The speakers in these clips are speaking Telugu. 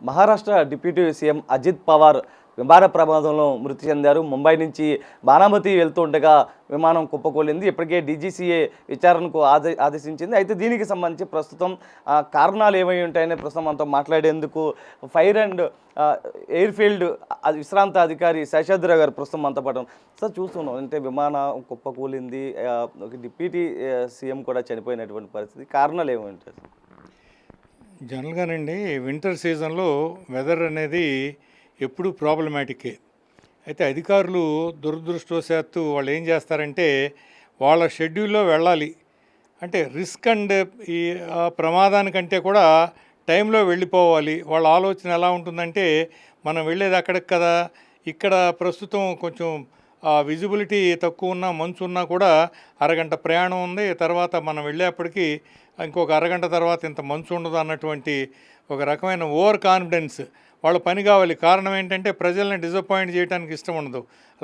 మహారాష్ట్ర డిప్యూటీ సీఎం అజిత్ పవార్ విమాన ప్రమాదంలో మృతి చెందారు. ముంబై నుంచి బారామతి వెళ్తుండగా విమానం కుప్పకూలింది. ఇప్పటికే డీజీసీఏ విచారణకు ఆదేశించింది. అయితే దీనికి సంబంధించి ప్రస్తుతం కారణాలు ఏమై ఉంటాయని ప్రస్తుతం మనతో మాట్లాడేందుకు ఫైర్ అండ్ ఎయిర్ఫీల్డ్ విశ్రాంత అధికారి శేషాద్రి గారు ప్రస్తుతం మనతో పాటు సార్ చూస్తున్నాం. అంటే విమానం కుప్పకూలింది, డిప్యూటీ సీఎం కూడా చనిపోయినటువంటి పరిస్థితి. కారణాలు ఏమై ఉంటాయి? జనరల్గానండి వింటర్ సీజన్లో వెదర్ అనేది ఎప్పుడూ ప్రాబ్లమాటికే. అయితే అధికారులు దురదృష్టవశాత్తు వాళ్ళు ఏం చేస్తారంటే వాళ్ళ షెడ్యూల్లో వెళ్ళాలి అంటే రిస్క్ అండ్ ఈ ప్రమాదానికంటే కూడా టైంలో వెళ్ళిపోవాలి. వాళ్ళ ఆలోచన ఎలా ఉంటుందంటే మనం వెళ్ళేది అక్కడికి కదా, ఇక్కడ ప్రస్తుతం కొంచెం విజిబిలిటీ తక్కువ ఉన్నా మంచు ఉన్నా కూడా అరగంట ప్రయాణం ఉంది, తర్వాత మనం వెళ్ళేప్పటికీ ఇంకొక అరగంట తర్వాత ఇంత మంచు ఉండదు అన్నటువంటి ఒక రకమైన ఓవర్ కాన్ఫిడెన్స్. వాళ్ళ పని కావాలి. కారణం ఏంటంటే ప్రజల్ని డిసప్పాయింట్ చేయడానికి ఇష్టం ఉండదు.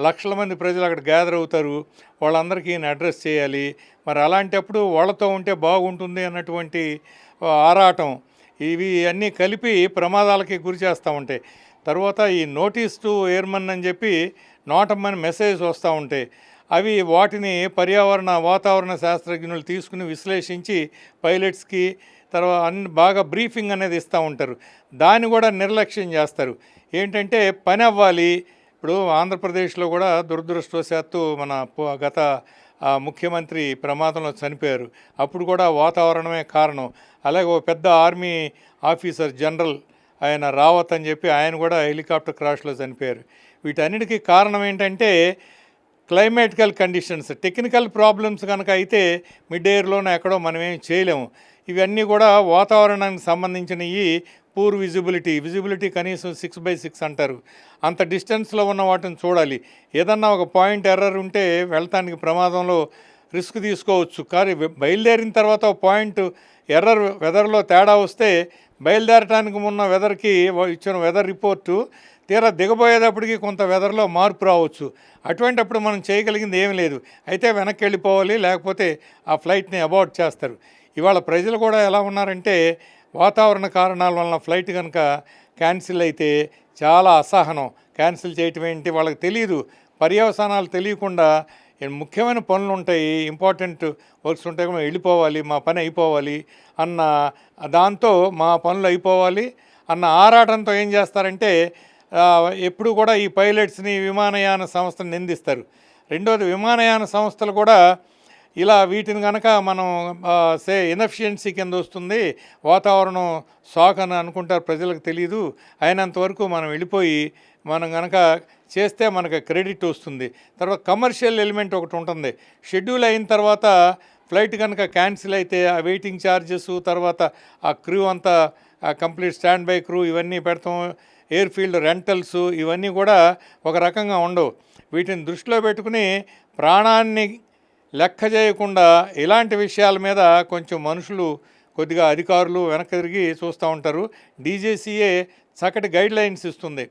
లక్షల మంది ప్రజలు అక్కడ గ్యాదర్ అవుతారు, వాళ్ళందరికీ ఈయన అడ్రస్ చేయాలి. మరి అలాంటప్పుడు వాళ్ళతో ఉంటే బాగుంటుంది అన్నటువంటి ఆరాటం, ఇవి అన్నీ కలిపి ప్రమాదాలకి గురి చేస్తూ ఉంటాయి. తర్వాత ఈ నోటీస్ టు ఎయిర్మన్ అని చెప్పి నోటమ్మని మెసేజ్ వస్తూ ఉంటాయి. అవి వాటిని వాతావరణ శాస్త్రజ్ఞులు తీసుకుని విశ్లేషించి పైలట్స్కి తర్వాత అన్ని బాగా బ్రీఫింగ్ అనేది ఇస్తూ ఉంటారు. దాన్ని కూడా నిర్లక్ష్యం చేస్తారు. ఏంటంటే పని అవ్వాలి. ఇప్పుడు ఆంధ్రప్రదేశ్లో కూడా దురదృష్టవశాత్తు మన గత ముఖ్యమంత్రి ప్రమాదంలో చనిపోయారు. అప్పుడు కూడా వాతావరణమే కారణం. అలాగే ఒక పెద్ద ఆర్మీ ఆఫీసర్ జనరల్ ఆయన రావత్ అని చెప్పి ఆయన కూడా హెలికాప్టర్ క్రాష్లో చనిపోయారు. వీటన్నిటికీ కారణం ఏంటంటే క్లైమేటికల్ కండిషన్స్. టెక్నికల్ ప్రాబ్లమ్స్ కనుక అయితే మిడ్ ఎయిర్లోనే ఎక్కడో మనం ఏం చేయలేము. ఇవన్నీ కూడా వాతావరణానికి సంబంధించినవి. పూర్ విజిబిలిటీ కనీసం 6/6 అంటారు. అంత డిస్టెన్స్లో ఉన్న వాటిని చూడాలి. ఏదన్నా ఒక పాయింట్ ఎర్రర్ ఉంటే వెళ్తానికి ప్రమాదంలో రిస్క్ తీసుకోవచ్చు. కానీ బయలుదేరిన తర్వాత ఒక పాయింట్ ఎర్రర్ వెదర్లో తేడా వస్తే బయలుదేరటానికి ఉన్న వెదర్కి ఇచ్చిన వెదర్ రిపోర్టు తీరా దిగబోయేటప్పటికి కొంత వెదర్లో మార్పు రావచ్చు. అటువంటిప్పుడు మనం చేయగలిగింది ఏమీ లేదు. అయితే వెనక్కి వెళ్ళిపోవాలి, లేకపోతే ఆ ఫ్లైట్ని అబార్ట్ చేస్తారు. ఇవాళ ప్రజలు కూడా ఎలా ఉన్నారంటే వాతావరణ కారణాల వలన ఫ్లైట్ కనుక క్యాన్సిల్ అయితే చాలా అసహనం. క్యాన్సిల్ చేయటం ఏంటి వాళ్ళకి తెలియదు, పర్యవసానాలు తెలియకుండా ముఖ్యమైన పనులు ఉంటాయి, ఇంపార్టెంట్ వర్క్స్ ఉంటాయి, మేము వెళ్ళిపోవాలి, మా పని అయిపోవాలి అన్న దాంతో మా పనులు అయిపోవాలి అన్న ఆరాటంతో ఏం చేస్తారంటే ఎప్పుడు కూడా ఈ పైలట్స్ని విమానయాన సంస్థను నిందిస్తారు. రెండోది విమానయాన సంస్థలు కూడా ఇలా వీటిని కనుక మనం ఇనఫిషియన్సీ కింద వస్తుంది, వాతావరణం షాక్ అని అనుకుంటారు, ప్రజలకు తెలియదు. అయినంతవరకు మనం వెళ్ళిపోయి మనం కనుక చేస్తే మనకు క్రెడిట్ వస్తుంది. తర్వాత కమర్షియల్ ఎలిమెంట్ ఒకటి ఉంటుంది. షెడ్యూల్ అయిన తర్వాత ఫ్లైట్ కనుక క్యాన్సిల్ అయితే ఆ వెయిటింగ్ ఛార్జెస్, తర్వాత ఆ క్రూ అంతా కంప్లీట్ స్టాండ్ బై క్రూ ఇవన్నీ పెడతాం, ఎయిర్ఫీల్డ్ రెంటల్స్ ఇవన్నీ కూడా ఒక రకంగా ఉండవు. వీటిని దృష్టిలో పెట్టుకుని ప్రాణాన్ని లెక్క చేయకుండా ఇలాంటి విషయాల మీద కొంచెం మనుషులు కొద్దిగా అధికారులు వెనక్కి తిరిగి చూస్తూ ఉంటారు. డీజీసీఏ చక్కటి గైడ్లైన్స్ ఇస్తుంది.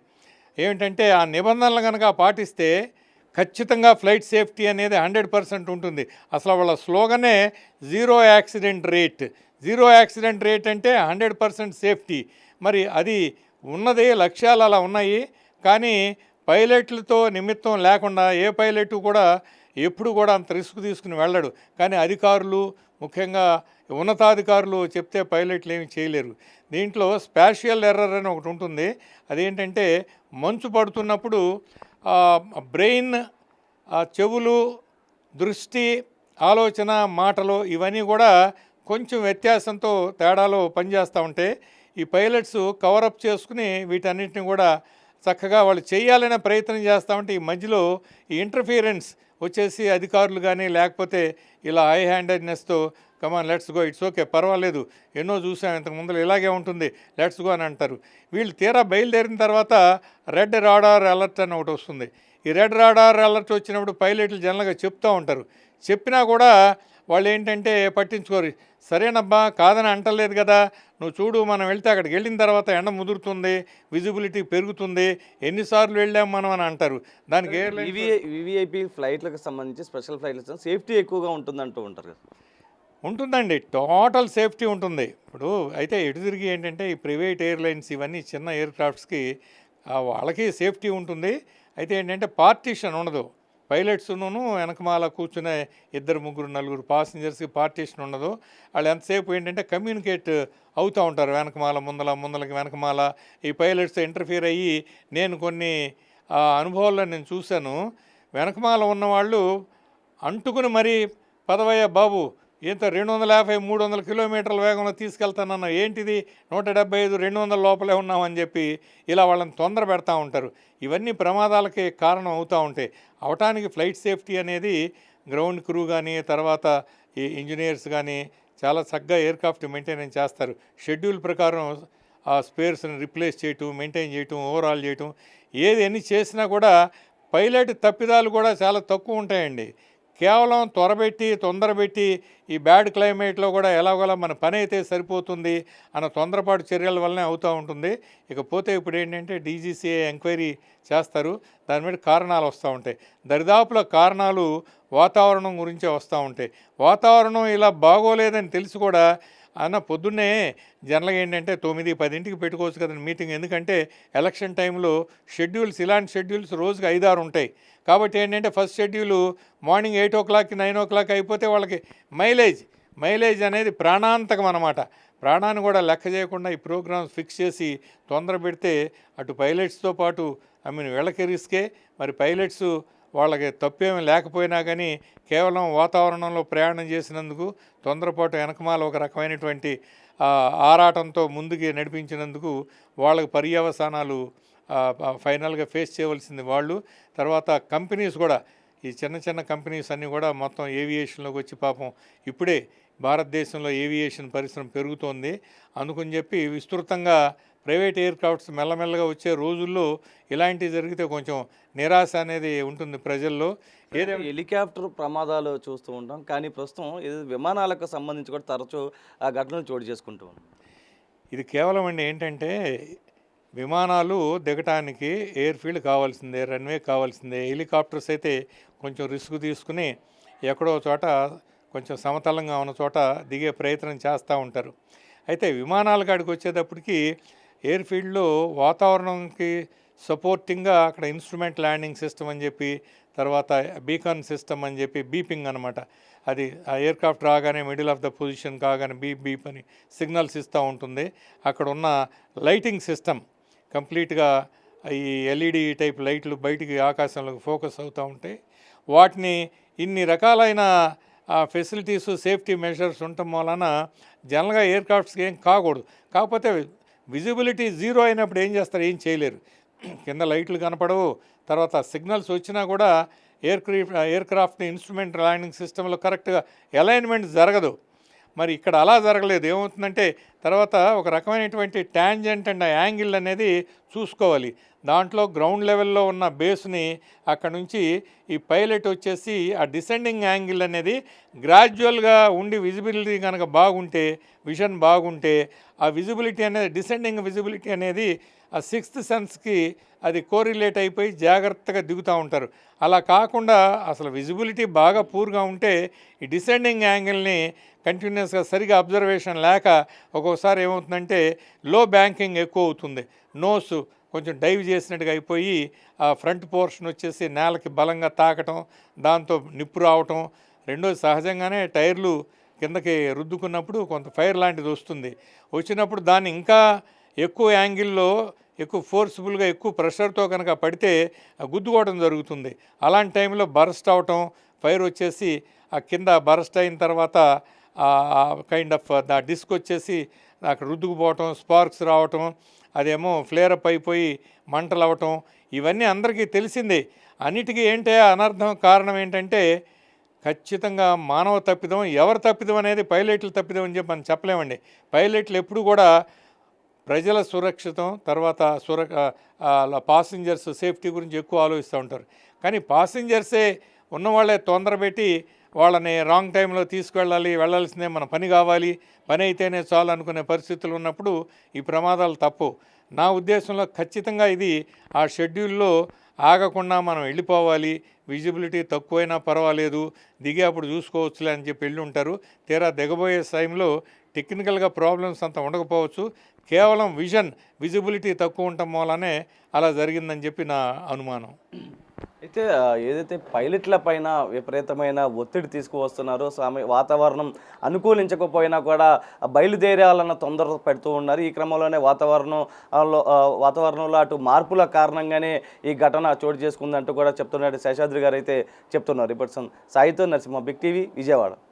ఏమిటంటే ఆ నిబంధనలు కనుక పాటిస్తే ఖచ్చితంగా ఫ్లైట్ సేఫ్టీ అనేది 100% ఉంటుంది. అసలు వాళ్ళ స్లోగనే జీరో యాక్సిడెంట్ రేట్ అంటే 100% సేఫ్టీ. మరి అది ఉన్నది, లక్ష్యాలు అలా ఉన్నాయి. కానీ పైలట్లతో నిమిత్తం లేకుండా ఏ పైలట్ కూడా ఎప్పుడు కూడా అంత రిస్క్ తీసుకుని వెళ్ళడు. కానీ అధికారులు, ముఖ్యంగా ఉన్నతాధికారులు చెప్తే పైలట్లు ఏమి చేయలేరు. దీంట్లో స్పాషియల్ ఎర్రర్ అని ఒకటి ఉంటుంది. అదేంటంటే మంచు పడుతున్నప్పుడు బ్రెయిన్, చెవులు, దృష్టి, ఆలోచన, మాటలు ఇవన్నీ కూడా కొంచెం వ్యత్యాసంతో తేడాలో పనిచేస్తూ ఉంటే ఈ పైలట్స్ కవరప్ చేసుకుని వీటన్నిటిని కూడా చక్కగా వాళ్ళు చేయాలనే ప్రయత్నం చేస్తూ ఉంటే ఈ మధ్యలో ఈ ఇంటర్ఫియరెన్స్ వచ్చేసి అధికారులు కానీ లేకపోతే ఇలా హై హ్యాండెడ్నెస్తో come on let's go, it's okay, పర్వాలేదు, ఎన్నో చూసాం ఇంతకు ముందు ఇలాగే ఉంటుంది, లెట్స్ గో అని అంటారు. వీళ్ళు తీరా బయలుదేరిన తర్వాత రెడ్ రాడార్ అలర్ట్ అని ఒకటి వస్తుంది. ఈ రెడ్ రాడార్ అలర్ట్ వచ్చినప్పుడు పైలట్లు జనరల్గా చెప్తూ ఉంటారు. చెప్పినా కూడా వాళ్ళు ఏంటంటే పట్టించుకోరు. సరేనబ్బా, కాదని అంటలేదు కదా, నువ్వు చూడు, మనం వెళ్తే అక్కడికి వెళ్ళిన తర్వాత ఎండ ముదురుతుంది, విజిబిలిటీ పెరుగుతుంది, ఎన్నిసార్లు వెళ్ళాం మనం అని అంటారు. దానికి వివిఐపి ఫ్లైట్లకు సంబంధించి స్పెషల్ ఫ్లైట్లకు సేఫ్టీ ఎక్కువగా ఉంటుంది అంటూ ఉంటారు కదా. ఉంటుందండి. టోటల్ సేఫ్టీ ఉంటుంది. ఇప్పుడు అయితే ఎటు తిరిగి ఏంటంటే ఈ ప్రైవేట్ ఎయిర్‌లైన్స్ ఇవన్నీ చిన్న ఎయిర్ క్రాఫ్ట్స్‌కి వాళ్ళకి సేఫ్టీ ఉంటుంది. అయితే ఏంటంటే పార్టిషన్ ఉండదు. పైలట్స్‌నును వెనకమాల కూర్చునే ఇద్దరు, ముగ్గురు, నలుగురు పాసింజర్స్‌కి పార్టిషన్ ఉండదు. వాళ్ళు ఎంతసేపు ఏంటంటే కమ్యూనికేట్ అవుతా ఉంటారు. వెనకమాల, ముందలకి వెనకమాల ఈ పైలట్స్ ఇంటర్ఫియర్ అయ్యి నేను కొన్ని అనుభవాల్లో నేను చూశాను. వెనకమాల ఉన్నవాళ్ళు అంటుకుని మరీ పదవయ్యా బాబు ఇంత 250, 300 కిలోమీటర్ల వేగంలో తీసుకెళ్తానన్న ఏంటిది 175, 200 లోపలే ఉన్నామని చెప్పి ఇలా వాళ్ళని తొందర పెడతా ఉంటారు. ఇవన్నీ ప్రమాదాలకి కారణం అవుతూ ఉంటాయి. అవటానికి ఫ్లైట్ సేఫ్టీ అనేది గ్రౌండ్ క్రూ కానీ తర్వాత ఈ ఇంజనీర్స్ కానీ చాలా చక్కగా ఎయిర్క్రాఫ్ట్ మెయింటెనెన్స్ చేస్తారు. షెడ్యూల్ ప్రకారం ఆ స్పేర్స్ని రిప్లేస్ చేయటం, మెయింటైన్ చేయటం, ఓవరాల్ చేయటం ఏది ఎన్ని చేసినా కూడా పైలట్ తప్పిదాలు కూడా చాలా తక్కువ ఉంటాయండి. కేవలం తొందరబెట్టి ఈ బ్యాడ్ క్లైమేట్లో కూడా ఎలాగోలా మన పని అయితే సరిపోతుంది అన్న తొందరపాటు చర్యల వల్లనే అవుతూ ఉంటుంది. ఇకపోతే ఇప్పుడు ఏంటంటే డీజీసీఏ ఎంక్వైరీ చేస్తారు. దాని మీద కారణాలు వస్తూ ఉంటాయి. దరిదాపుల కారణాలు వాతావరణం గురించే వస్తూ ఉంటాయి. వాతావరణం ఇలా బాగోలేదని తెలిసి కూడా అన్న పొద్దున్నే జనరల్గా ఏంటంటే 9, 10ంటికి పెట్టుకోవచ్చు కదండి మీటింగ్. ఎందుకంటే ఎలక్షన్ టైంలో ఇలాంటి షెడ్యూల్స్ రోజుకి 5, 6 ఉంటాయి. కాబట్టి ఏంటంటే ఫస్ట్ షెడ్యూలు మార్నింగ్ 8 9 అయిపోతే వాళ్ళకి మైలేజ్ అనేది ప్రాణాంతకం అన్నమాట. ప్రాణాన్ని కూడా లెక్క చేయకుండా ఈ ప్రోగ్రామ్స్ ఫిక్స్ చేసి తొందర పెడితే అటు పైలట్స్తో పాటు వీళ్ళకి రిస్కే. మరి పైలట్స్ వాళ్ళకి తప్పేమీ లేకపోయినా కానీ కేవలం వాతావరణంలో ప్రయాణం చేసినందుకు తొందరపాటు వెనకమాల ఒక రకమైనటువంటి ఆరాటంతో ముందుకి నడిపించినందుకు వాళ్ళకి పర్యవసానాలు ఫైనల్గా ఫేస్ చేయవలసింది వాళ్ళు. తర్వాత కంపెనీస్ కూడా ఈ చిన్న కంపెనీస్ అన్నీ కూడా మొత్తం ఏవియేషన్లోకి వచ్చి పాపం ఇప్పుడే భారతదేశంలో ఏవియేషన్ పరిశ్రమ పెరుగుతోంది. అందుకని చెప్పి విస్తృతంగా ప్రైవేట్ ఎయిర్ క్రాఫ్ట్స్ మెల్లమెల్లగా వచ్చే రోజుల్లో ఇలాంటివి జరిగితే కొంచెం నిరాశ అనేది ఉంటుంది ప్రజల్లో. ఏదైనా హెలికాప్టర్ ప్రమాదాలు చూస్తూ ఉంటాం, కానీ ప్రస్తుతం ఇది విమానాలకు సంబంధించి కూడా తరచూ ఆ ఘటనలు చోటు చేసుకుంటూ ఉన్నాం. ఇది కేవలం ఏంటంటే విమానాలు దిగటానికి ఎయిర్ఫీల్డ్ కావాల్సిందే, రన్వే కావాల్సిందే. హెలికాప్టర్స్ అయితే కొంచెం రిస్క్ తీసుకుని ఎక్కడో చోట కొంచెం సమతలంగా ఉన్న చోట దిగే ప్రయత్నం చేస్తూ ఉంటారు. అయితే విమానాల కాడికి వచ్చేటప్పటికి ఎయిర్ఫీల్డ్లో వాతావరణంకి సపోర్టింగ్గా అక్కడ ఇన్స్ట్రుమెంట్ ల్యాండింగ్ సిస్టమ్ అని చెప్పి తర్వాత బీకాన్ సిస్టమ్ అని చెప్పి బీపింగ్ అనమాట. అది ఆ ఎయిర్క్రాఫ్ట్ రాగానే మిడిల్ ఆఫ్ ద పొజిషన్ కాగానే బీప్ అని సిగ్నల్స్ ఇస్తూ ఉంటుంది. అక్కడ ఉన్న లైటింగ్ సిస్టమ్ కంప్లీట్గా ఈ ఎల్ఈడి టైప్ లైట్లు బయటికి ఆకాశంలోకి ఫోకస్ అవుతూ ఉంటాయి. వాటిని ఇన్ని రకాలైన ఫెసిలిటీస్ సేఫ్టీ మెషర్స్ ఉండటం వలన జనరల్గా ఎయిర్క్రాఫ్ట్స్కి ఏం కాకూడదు. కాకపోతే విజిబిలిటీ జీరో అయినప్పుడు ఏం చేస్తారు, ఏం చేయలేరు. కింద లైట్లు కనపడవు. తర్వాత సిగ్నల్స్ వచ్చినా కూడా ఎయిర్క్రాఫ్ట్ని ఇన్స్ట్రుమెంట్ ల్యాండింగ్ సిస్టంలో కరెక్ట్గా అలైన్మెంట్ జరగదు. మరి ఇక్కడ అలా జరగలేదు. ఏమవుతుందంటే తర్వాత ఒక రకమైనటువంటి ట్యాంజెంట్ అండ్ యాంగిల్ అనేది చూసుకోవాలి. దాంట్లో గ్రౌండ్ లెవెల్లో ఉన్న బేస్ని అక్కడ నుంచి ఈ పైలట్ వచ్చేసి ఆ డిసెండింగ్ యాంగిల్ అనేది గ్రాడ్యువల్గా ఉండి విజిబిలిటీ కనుక బాగుంటే, విజన్ బాగుంటే ఆ విజిబిలిటీ అనేది డిసెండింగ్ విజిబిలిటీ అనేది ఆ సిక్స్త్ సెన్స్కి అది కోరిలేట్ అయిపోయి జాగ్రత్తగా దిగుతూ ఉంటారు. అలా కాకుండా అసలు విజిబిలిటీ బాగా పూర్గా ఉంటే ఈ డిసెండింగ్ యాంగిల్ని కంటిన్యూస్గా సరిగా అబ్జర్వేషన్ లేక ఒక్కోసారి ఏమవుతుందంటే లో బ్యాంకింగ్ ఎక్కువ అవుతుంది. నోస్ కొంచెం డైవ్ చేసినట్టుగా అయిపోయి ఆ ఫ్రంట్ పోర్షన్ వచ్చేసి నేలకి బలంగా తాకటం, దాంతో నిప్పు రావటం. రెండోది సహజంగానే టైర్లు కిందకి రుద్దుకున్నప్పుడు కొంత ఫైర్ లాంటిది వస్తుంది. వచ్చినప్పుడు దాన్ని ఇంకా ఎక్కువ యాంగిల్లో ఎక్కువ ఫోర్స్ఫుల్గా ఎక్కువ ప్రెషర్తో కనుక పడితే గుద్దుకోవడం జరుగుతుంది. అలాంటి టైంలో బరస్ట్ అవటం, ఫైర్ వచ్చేసి ఆ కింద బరస్ట్ అయిన తర్వాత కైండ్ ఆఫ్ ద డిస్క్ వచ్చేసి అక్కడ రుద్దుకుపోవటం, స్పార్క్స్ రావటం, అదేమో ఫ్లేరప్ అయిపోయి మంటలు అవటం, ఇవన్నీ అందరికీ తెలిసిందే. అన్నిటికీ ఏంటే అనర్థం కారణం ఏంటంటే ఖచ్చితంగా మానవ తప్పిదం. ఎవరు తప్పిదం అనేది పైలట్లు తప్పిదం అని చెప్పి మనం చెప్పలేమండి. పైలట్లు ఎప్పుడు కూడా ప్రజల సురక్షితం తర్వాత పాసింజర్స్ సేఫ్టీ గురించి ఎక్కువ ఆలోచిస్తూ ఉంటారు. కానీ పాసింజర్సే ఉన్నవాళ్ళే తొందర పెట్టి వాళ్ళని రాంగ్ టైంలో తీసుకువెళ్ళాలి, వెళ్ళాల్సిందే, మన పని కావాలి, పని అయితేనే చాలు అనుకునే పరిస్థితులు ఉన్నప్పుడు ఈ ప్రమాదాలు తప్పు. నా ఉద్దేశంలో ఖచ్చితంగా ఇది ఆ షెడ్యూల్లో ఆగకుండా మనం వెళ్ళిపోవాలి, విజిబిలిటీ తక్కువైనా పర్వాలేదు, దిగి అప్పుడు చూసుకోవచ్చులే అని చెప్పి వెళ్ళి ఉంటారు. తీరా దిగబోయే టైంలో టెక్నికల్గా ప్రాబ్లమ్స్ అంత ఉండకపోవచ్చు, కేవలం విజిబిలిటీ తక్కువ ఉండటం మూలనే అలా జరిగిందని చెప్పి నా అనుమానం. అయితే ఏదైతే పైలట్ల పైన విపరీతమైన ఒత్తిడి తీసుకువస్తున్నారో వాతావరణం అనుకూలించకపోయినా కూడా బయలుదేరాలన్న తొందర పెడుతూ ఉన్నారు. ఈ క్రమంలోనే వాతావరణంలో అటు మార్పుల కారణంగానే ఈ ఘటన చోటు చేసుకుందంటూ కూడా చెప్తున్నాడు శేషాద్రి గారు అయితే చెప్తున్నారు. రిపోర్ట్స్ సాయితో నరసింహ, బిగ్ టీవీ, విజయవాడ.